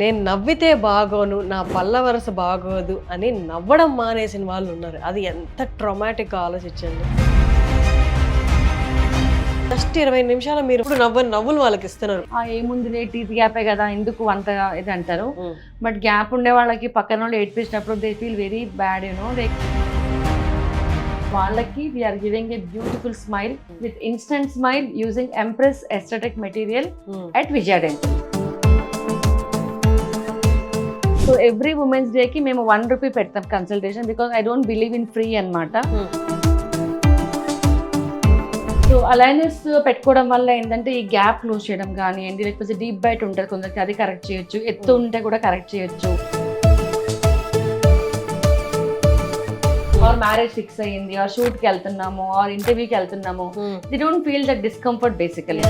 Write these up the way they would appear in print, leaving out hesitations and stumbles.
నేను నవ్వితే బాగోను, నా పల్ల వరస బాగోదు అని నవ్వడం మానేసిన వాళ్ళు ఉన్నారు. అది ఎంత ట్రామాటిక్ ఆలోచించండి. జస్ట్ 20 నిమిషాలు మీరు ఇప్పుడు నవ్వులు వాళ్ళకి ఇస్తున్నారు. ఏముందిలే టీత్ గ్యాపే కదా ఎందుకు అంతగా ఇది అంటారు. బట్ గ్యాప్ ఉండే వాళ్ళకి పక్కన వాళ్ళు ఏడ్పించినప్పుడు దే ఫీల్ వెరీ బ్యాడ్ వాళ్ళకి we are giving a beautiful smile with instant smile using empress aesthetic material at Vijaya dental. So every women's day కి మేము ₹1 పెడతాం consultation, because I don't believe in free అన్నమాట. సో అలైనర్స్ పెట్టుకోవడం వల్ల ఏంటంటే ఈ gap close చేయడం కానివ్వండి, లేకపోతే డీప్ బైట్ ఉంటుంది కొందరికి, అది కరెక్ట్ చేయొచ్చు. ఎత్తు ఉంటే కూడా కరెక్ట్ చేయొచ్చు. ఆర్ మ్యారేజ్ ఫిక్స్ అయ్యింది, ఆర్ షూట్కి వెళ్తున్నాము, ఆర్ ఇంటర్వ్యూకి వెళ్తున్నాము, they don't feel that discomfort basically.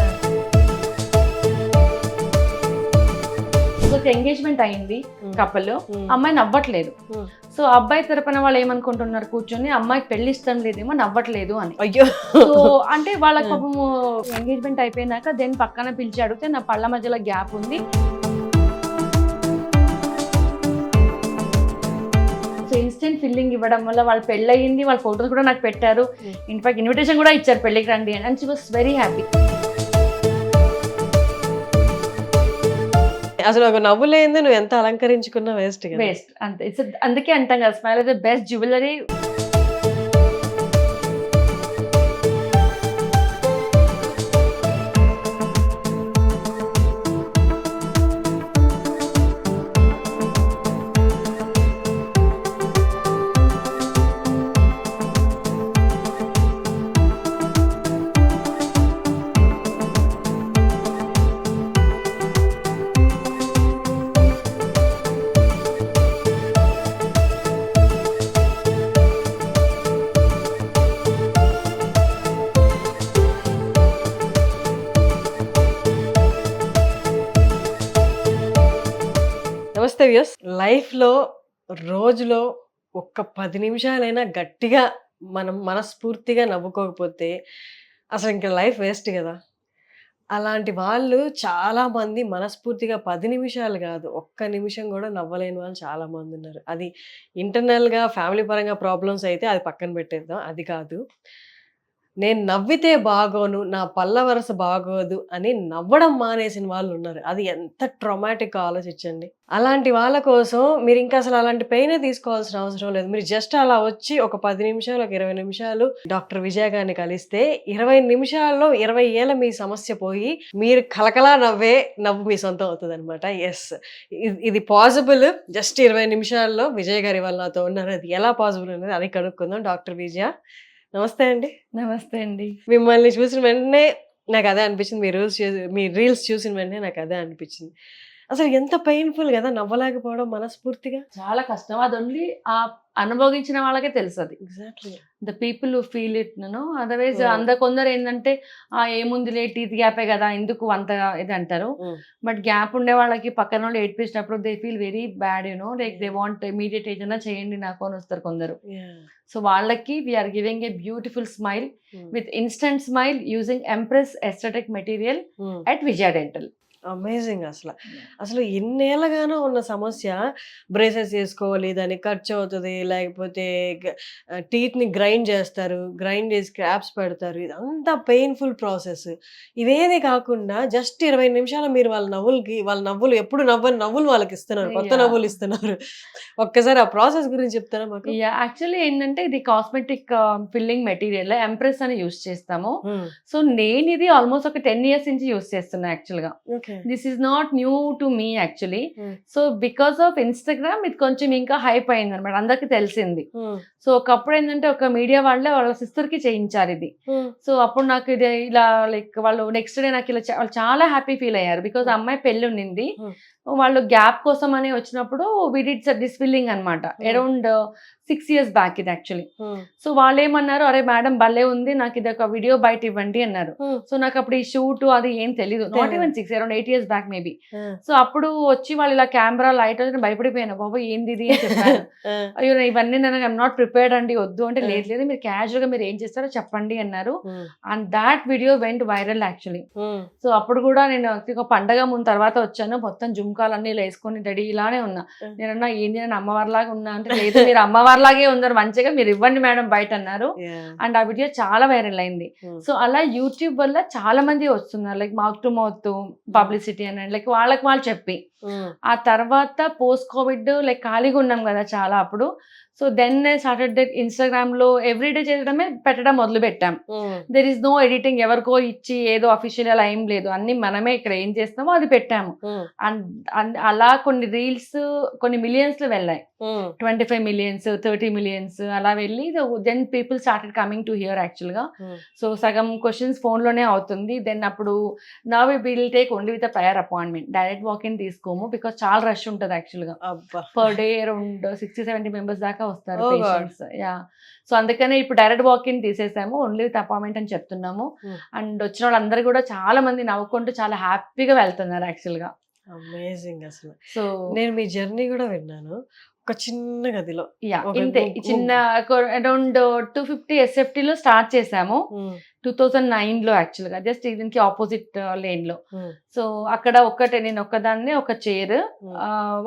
Engagement అయింది కపుల్, అమ్మాయి నవ్వట్లేదు. సో అబ్బాయి తరపున వాళ్ళు ఏమనుకుంటున్నారు, కూర్చొని అమ్మాయికి పెళ్లి ఇష్టం లేదేమో నవ్వట్లేదు అని. అయ్యో, సో అంటే వాళ్ళకి పాపము ఎంగేజ్మెంట్ అయిపోయినాక దెన్ పక్కన పిలిచి అడిగితే నా పళ్ళ మధ్యలో గ్యాప్ ఉంది. సో ఇన్స్టెంట్ ఫిల్లింగ్ ఇవ్వడం వల్ల వాళ్ళు పెళ్ళయింది, వాళ్ళ ఫోటోస్ కూడా నాకు పెట్టారు. ఇన్ఫాక్ట్ ఇన్విటేషన్ కూడా ఇచ్చారు పెళ్ళికి రండి అని. And she was very happy. అసలు ఒక నవ్వు లేనిదే నువ్వు ఎంత అలంకరించుకున్నా వేస్ట్ వేస్ట్ అంతే. అందుకే అంటాం కదా, smile is the best jewellery. నమస్తే వ్యూస్. లైఫ్లో రోజులో ఒక్క 10 నిమిషాలైనా గట్టిగా మనం మనస్ఫూర్తిగా నవ్వుకోకపోతే అసలు ఇంకా లైఫ్ వేస్ట్ కదా. అలాంటి వాళ్ళు చాలామంది మనస్ఫూర్తిగా 10 నిమిషాలు కాదు, ఒక్క నిమిషం కూడా నవ్వలేని వాళ్ళు చాలామంది ఉన్నారు. అది ఇంటర్నల్గా ఫ్యామిలీ పరంగా ప్రాబ్లమ్స్ అయితే అది పక్కన పెట్టేద్దాం, అది కాదు. నేను నవ్వితే బాగోను, నా పల్ల వరస బాగోదు అని నవ్వడం మానేసిన వాళ్ళు ఉన్నారు. అది ఎంత ట్రామాటిక్ ఆలోచించండి. అలాంటి వాళ్ళ కోసం మీరు ఇంకా అసలు అలాంటి పెయినే తీసుకోవాల్సిన అవసరం లేదు. మీరు జస్ట్ అలా వచ్చి ఒక 10 నిమిషాలు, ఒక 20 నిమిషాలు డాక్టర్ విజయ గారిని కలిస్తే 20 నిమిషాల్లో 20 ఏళ్ళ మీ సమస్య పోయి మీరు కలకలా నవ్వు మీ సొంతం అవుతుంది అనమాట. ఎస్, ఇది పాసిబుల్. జస్ట్ 20 నిమిషాల్లో విజయ గారి వాళ్ళు నాతో ఉన్నారు. అది ఎలా పాసిబుల్ అనేది అది కనుక్కుందాం. డాక్టర్ విజయ, నమస్తే అండి. నమస్తే అండి. మిమ్మల్ని చూసిన వెంటనే నాకు అదే అనిపించింది. మీ రీల్స్ చూసిన వెంటనే నాకు అదే అనిపించింది. అసలు ఎంత పెయిన్ఫుల్ కదా నవ్వలేకపోవడం మనస్ఫూర్తిగా. చాలా కష్టం. అది ఓన్లీ ఆ అనుభవించిన వాళ్ళకే తెలుసు. అది exactly the people who feel it know. Otherwise కొందరు ఏంటంటే ఏముందిలే టీత్ గ్యాపే కదా ఎందుకు అంతగా ఇది అంటారు. బట్ గ్యాప్ ఉండే వాళ్ళకి పక్కన వాళ్ళు ఏడ్పించినప్పుడు they feel very bad like they want immediate ఏదైనా చేయండి నాకు అని వస్తారు కొందరు. సో వాళ్ళకి we are giving a beautiful smile with instant smile using empress aesthetic material at Vijaya dental. Amazing. అసలు ఎన్నేళ్ళగానో ఉన్న సమస్య. బ్రేసెస్ చేసుకోవాలి, దానికి ఖర్చు అవుతుంది, లేకపోతే టీత్ని గ్రైండ్ చేస్తారు, గ్రైండ్ చేసి క్రాప్స్ పెడతారు, ఇదంతా పెయిన్ఫుల్ ప్రాసెస్. ఇవేది కాకుండా జస్ట్ 20 నిమిషాలు మీరు వాళ్ళ నవ్వులు ఎప్పుడు నవ్వులు వాళ్ళకి ఇస్తున్నారు, కొత్త నవ్వులు ఇస్తున్నారు. ఒక్కసారి ఆ ప్రాసెస్ గురించి చెప్తారా మాకు? యాక్చువల్లీ ఏంటంటే ఇది కాస్మెటిక్ ఫిల్లింగ్ మెటీరియల్ ఎంప్రెస్ అని యూస్ చేస్తాము. సో నేను ఇది ఆల్మోస్ట్ ఒక 10 years నుంచి యూస్ చేస్తున్నా యాక్చువల్గా. This is not new to me actually. So because of Instagram ఇది కొంచెం ఇంకా హైప్ అయింది అనమాట, అందరికి తెలిసింది. సో ఒకప్పుడు ఏంటంటే ఒక మీడియా వాళ్ళ సిస్టర్ కి చేయించారు ఇది. సో అప్పుడు నాకు ఇది ఇలా లైక్ వాళ్ళు నెక్స్ట్ డే నాకు ఇలా వాళ్ళు చాలా హ్యాపీ ఫీల్ అయ్యారు. బికాస్ అమ్మాయి పెళ్లి ఉండింది, వాళ్ళు గ్యాప్ కోసం అని వచ్చినప్పుడు వి డిడ్ దిస్ ఫిల్లింగ్ అనమాట అరౌండ్ 6 years బ్యాక్ ఇది యాక్చువల్లీ. సో వాళ్ళు ఏమన్నారు, అరే మేడం భలే ఉంది, నాకు ఇది ఒక వీడియో బయట ఇవ్వండి అన్నారు. సో నాకు అప్పుడు ఈ షూట్ అది ఏం తెలీదు, not even 6, around 8 years back maybe. So అప్పుడు వచ్చి వాళ్ళు ఇలా కెమెరా లైట్ భయపడిపోయాను, బాబా ఏంది ఇది అని చెప్పాను. అయ్యో ఇవన్నీ నేను ఐఎమ్ నాట్ ప్రిపేర్డ్ అండి, వద్దు అంటే లేదు మీరు క్యాజువల్ గా మీరు ఏం చేస్తారో చెప్పండి అన్నారు. And that video went viral actually. So అప్పుడు కూడా నేను ఒక పండగ ముందు తర్వాత వచ్చాను, మొత్తం జుమ్ జుంకాలు అన్ని వేసుకొని రెడీ ఇలానే ఉన్నా. నేనన్నా ఏంది నేను అమ్మవారిలాగా ఉన్నా అంటే, లేదు మీరు అమ్మవారిలాగే ఉన్నారు మంచిగా, మీరు ఇవ్వండి మేడం బయట అన్నారు. అండ్ ఆ వీడియో చాలా వైరల్ అయింది. సో అలా యూట్యూబ్ వల్ల చాలా మంది వస్తున్నారు, like mouth to mouth publicity అని, లైక్ వాళ్ళకి వాళ్ళు చెప్పి. ఆ తర్వాత పోస్ట్ కోవిడ్ లైక్ ఖాళీగా ఉన్నాం కదా చాలా అప్పుడు. So then started that Instagram లో ఎవ్రీడే చేయడమే పెట్టడం మొదలు పెట్టాం. దెర్ ఇస్ నో ఎడిటింగ్, ఎవరికో ఇచ్చి ఏదో అఫీషియల్ అలా ఏం లేదు, అన్ని మనమే ఇక్కడ ఏం చేస్తామో అది పెట్టాము. అండ్ అలా కొన్ని రీల్స్ కొన్ని మిలియన్స్ లో వెళ్ళాయి, 25 millions 30 millions అలా వెళ్ళి then people started coming to here actual గా. సో సగం క్వశ్చన్స్ ఫోన్ లోనే అవుతుంది. దెన్ అప్పుడు నా will take only with prior appointment, direct walk in తీసుకోము, బికాస్ చాలా రష్ ఉంటుంది యాక్చువల్ గా. పర్ డే అరౌండ్ 60-70 members దాకా వస్తారు పేషెంట్స్. యా, సో అందుకనే ఇప్పుడు డైరెక్ట్ వాక్ ఇన్ తీసేసాము, ఓన్లీ విత్ అపాయింట్మెంట్ అని చెప్తున్నాము. అండ్ వచ్చిన వాళ్ళందరూ కూడా చాలా మంది నవ్వుకుంటూ చాలా హ్యాపీగా వెళ్తున్నారు యాక్చువల్ గా. అమేజింగ్ అసలు. సో నేను మీ జర్నీ కూడా విన్నాను, ఒక చిన్న గదిలో. యా, ఇంతే చిన్న అరౌండ్ 250 SFT లో స్టార్ట్ చేసాము 2009 లో యాక్చువల్ గా, జస్ట్ దీనికి ఆపోజిట్ లేన్ లో. సో అక్కడ నేను ఒక్కదాన్ని, ఒక చైర్,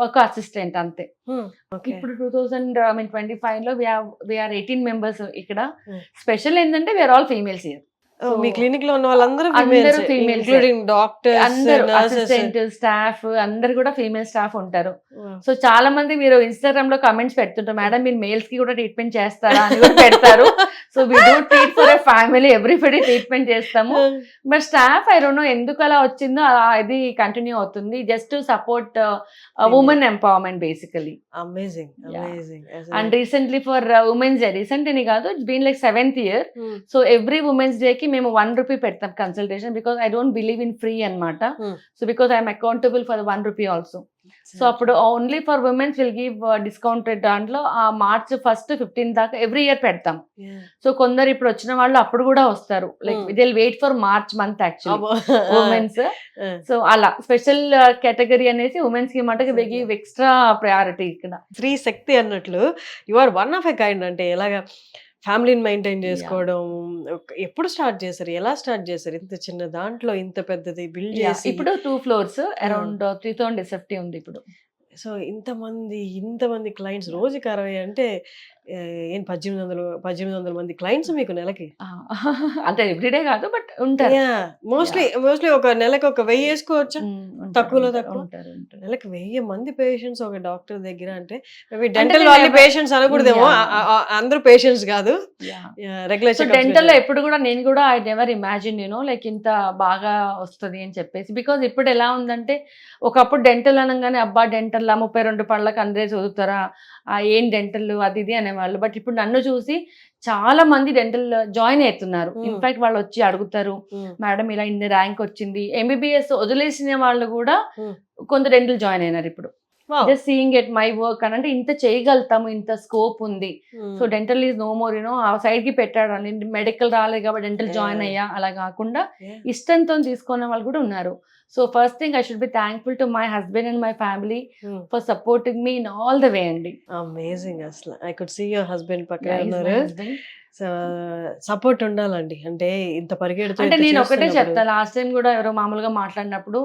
ఒక అసిస్టెంట్ అంతే. ఇప్పుడు 2025 లో వీఆర్ 18 members ఇక్కడ. స్పెషల్ ఏంటంటే వీఆర్ ఆల్ ఫీమేల్స్ హియర్. మీ క్లినిక్ లో ఉన్న వాళ్ళందరూ ఫీమేల్స్, ఇంక్లూడింగ్ డాక్టర్స్, అందరూ అసిస్టెంట్ స్టాఫ్ అందరు కూడా ఫీమేల్ స్టాఫ్ ఉంటారు. సో చాలా మంది మీరు ఇన్స్టాగ్రామ్ లో కమెంట్స్ పెడుతుంటారు, మేడం మీరు మేల్స్ కి కూడా ట్రీట్మెంట్ చేస్తారా అని కూడా పెడతారు. So we don't treat for a family, everybody treatment చేస్తాము. But staff I don't know ఎందుకు అలా వచ్చిందో అది కంటిన్యూ అవుతుంది, just to support women empowerment basically. Amazing amazing. And recently for women's day, recent అని కాదు, it's been like 7th year. So every women's day కి మేము 1 rupee పెడతాం consultation, because I don't believe in free అనమాట. So because I'm accountable for 1 rupee also. So అప్పుడు only for women's will give discounted దాంట్లో March 1st 15th దాకా every year పెడతాం. So కొందరు ఇప్పుడు వచ్చిన వాళ్ళు అప్పుడు కూడా వస్తారు, like they wait for March month actually women's. So అలా స్పెషల్ కేటగిరీ అనేసి ఉమెన్స్ కి మటుకు దే గివ్ ఎక్స్ట్రా ప్రయారిటీ ఇక్కడ. స్త్రీ శక్తి అన్నట్లు you are one of a kind. అంటే ఎలాగా ఫ్యామిలీని మెయింటైన్ చేసుకోవడం, ఎప్పుడు స్టార్ట్ చేశారు, ఎలా స్టార్ట్ చేశారు? ఇంత చిన్న దాంట్లో ఇంత పెద్దది బిల్డ్ చేసి. ఇప్పుడు 2 floors అరౌండ్ 3000 SFT ఉంది ఇప్పుడు. సో ఇంతమంది క్లయింట్స్, రోజుకి 60 అంటే ఏం 1800 మంది క్లయింట్స్ మీకు నెలకి? అంటే ఎవ్రీడే కాదు, బట్ ఉంటారు. మోస్ట్లీ ఒక నెలకి ఒక 1000 వేసుకోవచ్చు, తక్కువలో తక్కువ. నెలకి 1000 మంది పేషెంట్స్ ఒక డాక్టర్ దగ్గర అంటే, డెంటల్ వాళ్ళ పేషెంట్స్ అనకూడదేమో, అందరూ పేషెంట్స్ కాదు, రెగ్యులర్. డెంటల్ లో ఎప్పుడు కూడా నేను కూడా ఐ నెవర్ ఇమాజిన్ లైక్ ఇంత బాగా వస్తుంది అని చెప్పేసి. బికాజ్ ఇప్పుడు ఎలా ఉందంటే, ఒకప్పుడు డెంటల్ అనగానే అబ్బా డెంటల్ 32 పళ్ళకి అందరే చదువుతారా, ఏం డెంటల్ అది ఇది అనేవాళ్ళు. బట్ ఇప్పుడు నన్ను చూసి చాలా మంది డెంటల్ జాయిన్ అవుతున్నారు. ఇన్ఫాక్ట్ వాళ్ళు వచ్చి అడుగుతారు, మేడం ఇలా ఇన్ని ర్యాంక్ వచ్చింది. MBBS వదిలేసిన వాళ్ళు కూడా కొంత డెంటల్ జాయిన్ అయినారు ఇప్పుడు. Just seeing at my work అని, అంటే ఇంత చేయగలుగుతాము, ఇంత స్కోప్ ఉంది. So dental is no more ఆ సైడ్ కి పెట్టాడు, మెడికల్ రాలేదు కాబట్టి డెంటల్ జాయిన్ అయ్యా, అలా కాకుండా ఇష్టంతో తీసుకునే వాళ్ళు కూడా ఉన్నారు. So first thing I should be thankful to my husband and my family for supporting me in all the way అండి. అమేజింగ్. అసలు I could see your husband పక్కన ఉన్నారు. సో సపోర్ట్ ఉండాలండి, అంటే ఇంత పరిగెడుతూ. అంటే నేను ఒకటే చెప్తా, లాస్ట్ టైం కూడా ఎవరో మామూలుగా మాట్లాడినప్పుడు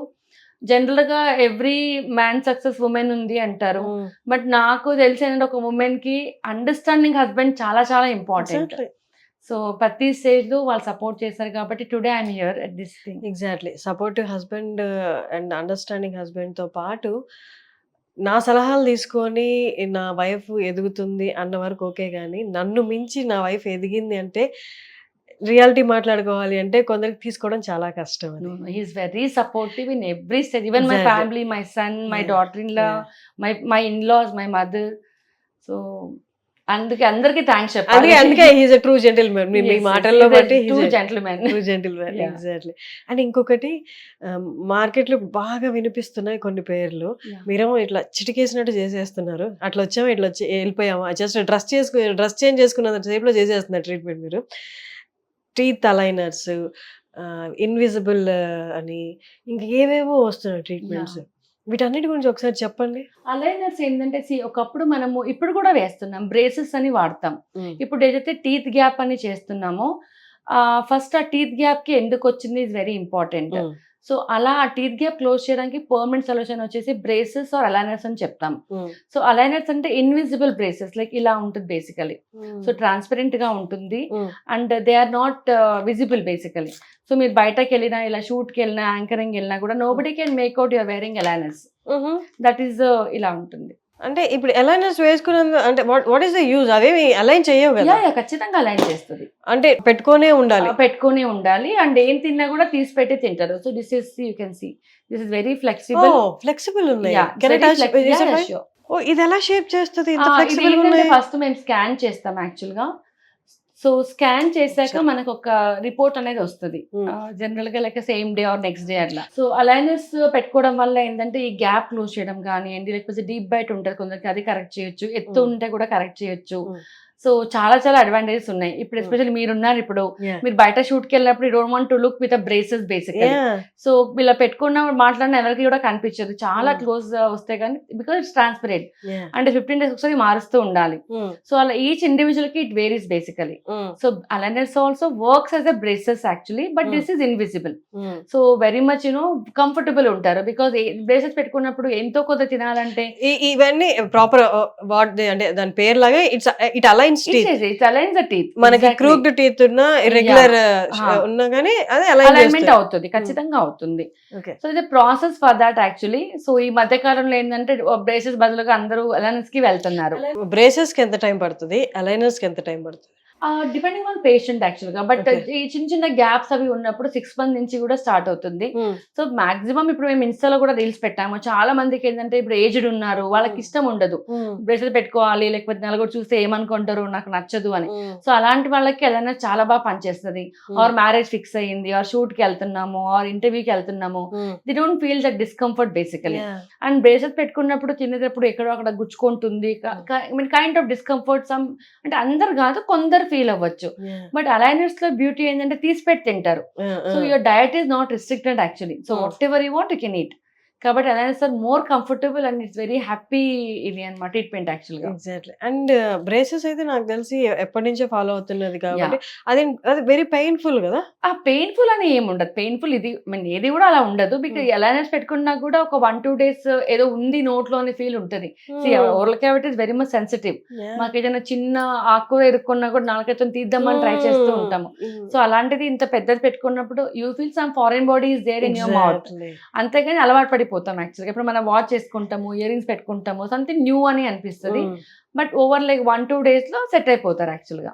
జనరల్ గా ఎవ్రీ మ్యాన్ సక్సెస్ ఉమెన్ ఉంది అంటారు. బట్ నాకు తెలిసిన ఒక ఉమెన్ కి అండర్స్టాండింగ్ హస్బెండ్ చాలా చాలా ఇంపార్టెంట్. సో ప్రతి స్టేజ్ లో వాళ్ళు సపోర్ట్ చేశారు కాబట్టి today I'm here at this thing. Exactly. Supportive husband and understanding husband తో పాటు నా సలహాలు తీసుకొని నా వైఫ్ ఎదుగుతుంది అన్న వరకు ఓకే, కానీ నన్ను మించి నా వైఫ్ ఎదిగింది అంటే, రియాలిటీ మాట్లాడుకోవాలి అంటే కొందరికి తీసుకోవడం చాలా కష్టం. He's very supportive in every stage, even my family, my son, my daughter in law, my in laws, my mother. So అందుకే అందరికి థ్యాంక్స్ చెప్పాలి. అందుకే హీస్ ఎ ట్రూ జెంటిల్మెన్. మీ మాటల్లో బట్టి ట్రూ జెంటిల్మెన్. ఎగ్జాక్ట్లీ. అండ్ ఇంకొకటి, మార్కెట్ లో బాగా వినిపిస్తున్నాయి కొన్ని పేర్లు, మీరేమో ఇట్లా చిటికేసినట్టు చేసేస్తున్నారు. అట్లా వచ్చామా, ఇట్లా వచ్చి వెళ్ళిపోయామా, జస్ట్ డ్రెస్ చేంజ్ చేసుకున్న సేపు లో చేసేస్తున్నారు ట్రీట్మెంట్ మీరు. టీత్ అలైనర్స్, ఇన్విజిబుల్ అని, ఇంకా ఏవేవో వస్తున్నాయి ట్రీట్మెంట్స్. వీటన్నిటి గురించి ఒకసారి చెప్పండి. అలైనర్స్ ఏంటంటే, ఒకప్పుడు మనము ఇప్పుడు కూడా వేస్తున్నాం, బ్రేసెస్ అని వాడతాం. ఇప్పుడు ఏదైతే టీత్ గ్యాప్ అని చేస్తున్నామో ఫస్ట్ ఆ టీత్ గ్యాప్ కి ఎందుకు వచ్చింది ఇస్ వెరీ ఇంపార్టెంట్. సో అలా ఆ టీత్ గ్యాప్ క్లోజ్ చేయడానికి పర్మనెంట్ సొల్యూషన్ వచ్చేసి బ్రేసెస్ ఆర్ అలైనర్స్ అని చెప్తాం. సో అలైనర్స్ అంటే ఇన్విజిబుల్ బ్రేసెస్, లైక్ ఇలా ఉంటుంది బేసికలీ. సో ట్రాన్స్పరెంట్ గా ఉంటుంది and they are not visible basically. So మీరు బయటకి వెళ్ళినా, ఇలా షూట్ కి వెళ్ళినా, యాంకరింగ్ వెళ్ళినా కూడా nobody can make out your wearing aligners. That is ఇలా ఉంటుంది. అంటే ఇప్పుడు అలైనర్స్ వేసుకున్నందు అంటే వాట్ ఈస్ ద యూజ్? అవేమి అలైన్ చేయవు కదా? ఖచ్చితంగా అలైన్ చేస్తుంది. అంటే పెట్టుకోనే ఉండాలి. పెట్టుకునే ఉండాలి అండ్ ఏం తిన్నా కూడా తీసి పెట్టి తింటారు. So this is you can see this is very flexible. Flexible ఉన్నాయి. ఇది ఎలా షేప్ చేస్తుంది? ఫస్ట్ మేము స్కాన్ చేస్తాం యాక్చువల్ గా. సో స్కాన్ చేశాక మనకు ఒక రిపోర్ట్ అనేది వస్తుంది జనరల్ గా, like same day or next day అట్లా. సో అలైనర్స్ పెట్టుకోవడం వల్ల ఏంటంటే ఈ గ్యాప్ క్లోజ్ చేయడం కానివ్వండి, లేకపోతే డీప్ బైట్ ఉంటుంది కొందరికి, అది కరెక్ట్ చేయొచ్చు. ఎత్తు ఉంటే కూడా కరెక్ట్ చేయొచ్చు. సో చాలా చాలా అడ్వాంటేజెస్ ఉన్నాయి. ఇప్పుడు ఎస్పెషల్లీ మీరున్నారు, ఇప్పుడు మీరు బయట షూట్ కి వెళ్ళినప్పుడు you don't want to look with braces basically. So ఇలా పెట్టుకున్న మాట్లాడిన ఎవరికి కూడా కనిపించదు, చాలా క్లోజ్ వస్తే కానీ, బికాస్ ఇట్స్ ట్రాన్స్పరెంట్ అంటే 15 days ఒకసారి మారుస్తూ ఉండాలి. సో అలా ఈచ్ ఇండివిజువల్ కి it varies basically. So aligners also works as a braces actually, but this is invisible. So very much comfortable ఉంటారు, బికాస్ బ్రేసెస్ పెట్టుకున్నప్పుడు ఎంతో కొంత తినాలంటే ఇవన్నీ ప్రాపర్ అంటే దాని పేరు లాగా ఇట్ అలైన్స్ టీత్. మనకి క్రూక్డ్ టీత్ ఉన్నా, ఇర్రెగ్యులర్ ఉన్నా గానీ అది అలైన్మెంట్ అవుతుంది, ఖచ్చితంగా అవుతుంది. సో ఇది process for that actually. So ఈ మధ్య కాలంలో ఏంటంటే బ్రేసెస్ బదులుగా అందరూ అలైనర్స్ కి వెళ్తున్నారు. బ్రేసెస్ కి ఎంత టైం పడుతుంది, అలైనర్స్ కి ఎంత టైం పడుతుంది? డిపెండింగ్ ఆన్ పేషెంట్ యాక్చువల్ గా. బట్ ఈ చిన్న చిన్న గ్యాప్స్ అవి ఉన్నప్పుడు 6 months నుంచి కూడా స్టార్ట్ అవుతుంది. సో మాక్సిమం ఇప్పుడు మేము ఇన్స్టాలో కూడా రీల్స్ పెట్టాము. చాలా మందికి ఏంటంటే ఇప్పుడు ఏజ్డ్ ఉన్నారు, వాళ్ళకి ఇష్టం ఉండదు బ్రేసెస్ పెట్టుకోవాలి, లేకపోతే నలుగురు చూస్తే ఏమనుకుంటారు, నాకు నచ్చదు అని. సో అలాంటి వాళ్ళకి ఏదైనా చాలా బాగా పనిచేస్తుంది. ఆర్ మ్యారేజ్ ఫిక్స్ అయ్యింది, ఆర్ షూట్ కి వెళ్తున్నాము, ఆర్ ఇంటర్వ్యూకి వెళ్తున్నాము, they don't feel that discomfort basically. And braces పెట్టుకున్నప్పుడు తినేటప్పుడు ఎక్కడో అక్కడ గుచ్చుకుంటుంది, కైండ్ ఆఫ్ డిస్కంఫర్ట్ సమ్, అంటే అందరు కాదు, కొందరు ఫీల్ అవ్వచ్చు. బట్ అలైనర్స్ లో బ్యూటీ ఏంటంటే తీసి పెట్టి తింటారు. So your diet is not restricted actually. So whatever you want you can eat. కాబట్టి aligners are more comfortable and it's very happy ఇది అన్నమాట ట్రీట్మెంట్ యాక్చువల్ గా. ఎగ్జాక్ట్లీ. అండ్ బ్రేసెస్ అయితే నాకు తెలిసి ఎప్పటి నుంచో ఫాలో అవుతున్నది కాబట్టి అది వెరీ పెయిన్ఫుల్ కదా? ఆ పెయిన్ఫుల్ అని ఏమి ఉండదు. పెయిన్ఫుల్ ఇది ఏది కూడా అలా ఉండదు. బికాజ్ అలైనర్స్ పెట్టుకున్నా కూడా ఒక 1-2 days ఏదో ఉంది నోట్లో అని ఫీల్ ఉంటుంది. Oral cavity is very much sensitive. మాకు ఏదైనా చిన్న ఆకుకూర ఇరుక్కున్నా కూడా నాలుకైతే తీద్దామని ట్రై చేస్తూ ఉంటాము. సో అలాంటిది ఇంత పెద్దది పెట్టుకున్నప్పుడు you feel some foreign body is there in your mouth. అంతేగాని అలవాటు పడిపోతాం యాక్చువల్గా. ఇప్పుడు మనం వాచ్ చేసుకుంటాము, ఇయర్ రింగ్స్ పెట్టుకుంటాము, సంథింగ్ న్యూ అని అనిపిస్తుంది. బట్ ఓవర్ లైక్ 1-2 days లో సెట్ అయిపోతారు యాక్చువల్ గా.